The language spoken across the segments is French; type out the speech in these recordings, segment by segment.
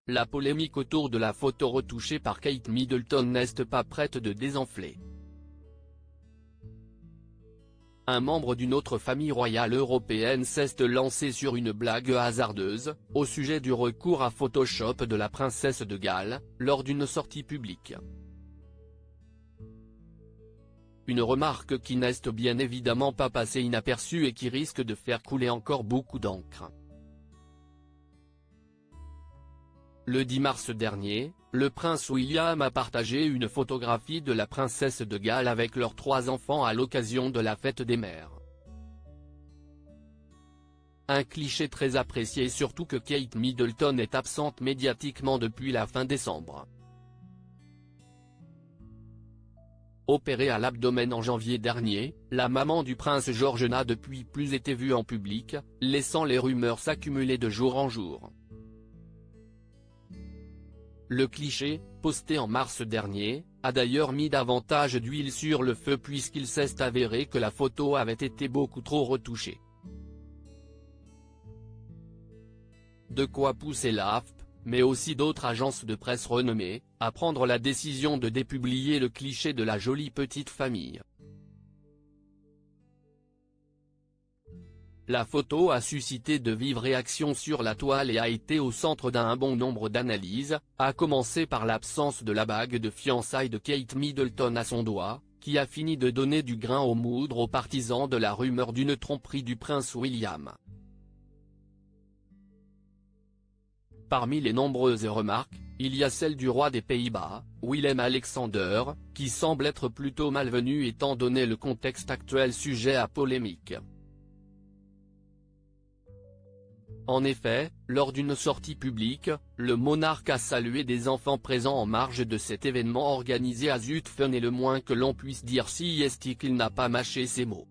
la polémique autour de la photo retouchée par Kate Middleton n'est pas prête de désenfler. Un membre d'une autre famille royale européenne s'est lancé sur une blague hasardeuse, au sujet du recours à Photoshop de la princesse de Galles, lors d'une sortie publique. Une remarque qui n'est bien évidemment pas passée inaperçue et qui risque de faire couler encore beaucoup d'encre. Le 10 mars dernier, le prince William a partagé une photographie de la princesse de Galles avec leurs 3 enfants à l'occasion de la fête des mères. Un cliché très apprécié, surtout que Kate Middleton est absente médiatiquement depuis la fin décembre. Opérée à l'abdomen en janvier dernier, la maman du prince George n'a depuis plus été vue en public, laissant les rumeurs s'accumuler de jour en jour. Le cliché, posté en mars dernier, a d'ailleurs mis davantage d'huile sur le feu puisqu'il s'est avéré que la photo avait été beaucoup trop retouchée. De quoi pousser l'AFP, mais aussi d'autres agences de presse renommées, à prendre la décision de dépublier le cliché de la jolie petite famille. La photo a suscité de vives réactions sur la toile et a été au centre d'un bon nombre d'analyses, à commencer par l'absence de la bague de fiançailles de Kate Middleton à son doigt, qui a fini de donner du grain au moudre aux partisans de la rumeur d'une tromperie du prince William. Parmi les nombreuses remarques, il y a celle du roi des Pays-Bas, Willem-Alexander, qui semble être plutôt malvenue étant donné le contexte actuel sujet à polémique. En effet, lors d'une sortie publique, le monarque a salué des enfants présents en marge de cet événement organisé à Zutphen et le moins que l'on puisse dire si est qu'il n'a pas mâché ses mots.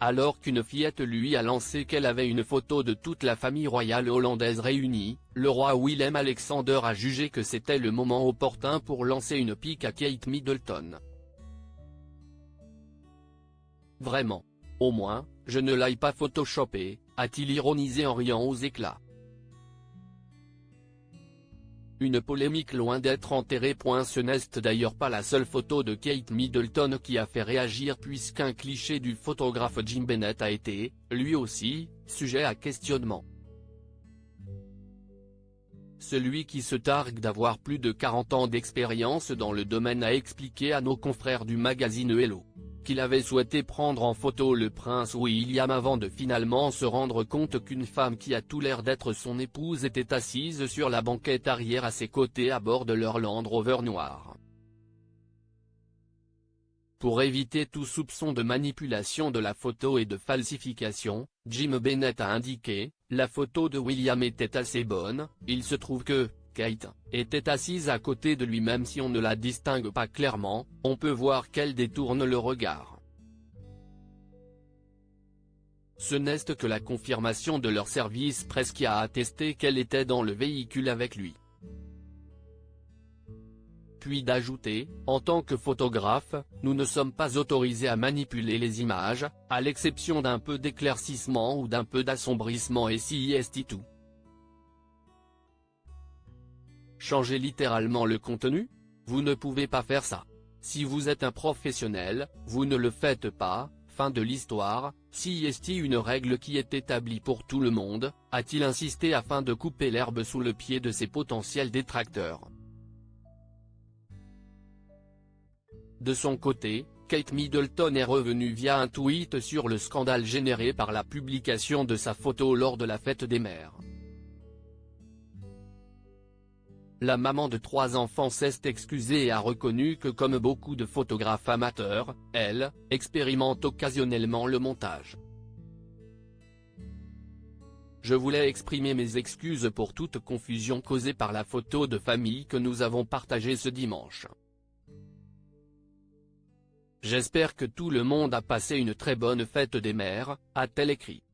Alors qu'une fillette lui a lancé qu'elle avait une photo de toute la famille royale hollandaise réunie, le roi Willem-Alexander a jugé que c'était le moment opportun pour lancer une pique à Kate Middleton. Vraiment. Au moins, je ne l'ai pas photoshopé, a-t-il ironisé en riant aux éclats. Une polémique loin d'être enterrée. Ce n'est d'ailleurs pas la seule photo de Kate Middleton qui a fait réagir puisqu'un cliché du photographe Jim Bennett a été, lui aussi, sujet à questionnement. Celui qui se targue d'avoir plus de 40 ans d'expérience dans le domaine a expliqué à nos confrères du magazine Hello qu'il avait souhaité prendre en photo le prince William avant de finalement se rendre compte qu'une femme qui a tout l'air d'être son épouse était assise sur la banquette arrière à ses côtés à bord de leur Land Rover noir. Pour éviter tout soupçon de manipulation de la photo et de falsification, Jim Bennett a indiqué, la photo de William était assez bonne, il se trouve que Kate était assise à côté de lui. Même si on ne la distingue pas clairement, on peut voir qu'elle détourne le regard. Ce n'est que la confirmation de leur service presse qui a attesté qu'elle était dans le véhicule avec lui. Puis d'ajouter, en tant que photographe, nous ne sommes pas autorisés à manipuler les images, à l'exception d'un peu d'éclaircissement ou d'un peu d'assombrissement et si est tout. Changer littéralement le contenu? Vous ne pouvez pas faire ça. Si vous êtes un professionnel, vous ne le faites pas, fin de l'histoire. Si est une règle qui est établie pour tout le monde, a-t-il insisté afin de couper l'herbe sous le pied de ses potentiels détracteurs. De son côté, Kate Middleton est revenue via un tweet sur le scandale généré par la publication de sa photo lors de la fête des mères. La maman de 3 enfants s'est excusée et a reconnu que comme beaucoup de photographes amateurs, elle expérimente occasionnellement le montage. Je voulais exprimer mes excuses pour toute confusion causée par la photo de famille que nous avons partagée ce dimanche. J'espère que tout le monde a passé une très bonne fête des mères, a-t-elle écrit.